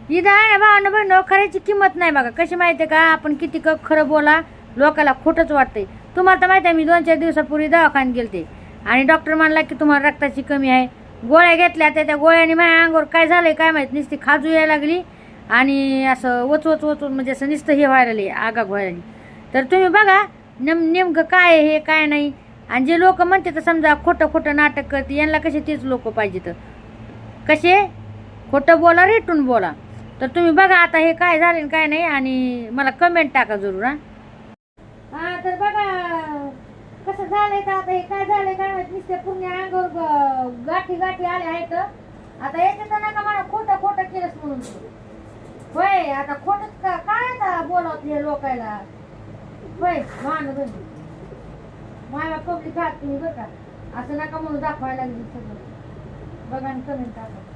इथं आहे ना भावानं बहिण खऱ्याची किंमत नाही बघा. कशी माहिती आहे का, आपण किती खरं बोला लोकाला खोटंच वाटतंय. तुम्हाला तर माहिती आहे मी 2-4 दिवसापूर्वी दवाखान्यात गेलते आणि डॉक्टर म्हणला की तुम्हाला रक्ताची कमी आहे. गोळ्या घेतल्या त्या गोळ्याने माझ्या अंगावर काय झालंय काय माहित, नुसती खाजू यायला लागली आणि असं वचवून म्हणजे असं नुसतं हे व्हायला लागले, आगाग व्हायला लागली. तर तुम्ही बघा नेमकं काय आहे हे काय नाही. आणि जे लोक म्हणते तर समजा खोटं खोटं नाटक करते, यांना कसे तेच लोक पाहिजे. तर कसे खोटं बोला रेटून बोला. तर तुम्ही बघा आता हे काय झाले काय नाही आणि मला कमेंट टाका जरूर. हा तर बघा कसं झालंय. तर आता हे काय झालंय काय माहिती, नुसते पूर्ण अंगावर गाठी गाठी आले आहेत. आता याच्यात नका मला खोटं खोटं केलंच म्हणून. होय आता खोटच काय आता बोलवत हे लोकायला. होय मान माझ्या पब्लिक आहात तुम्ही बरं का, असं नका म्हणून दाखवायला लागली सगळं. बघा आणि कमेंट टाका.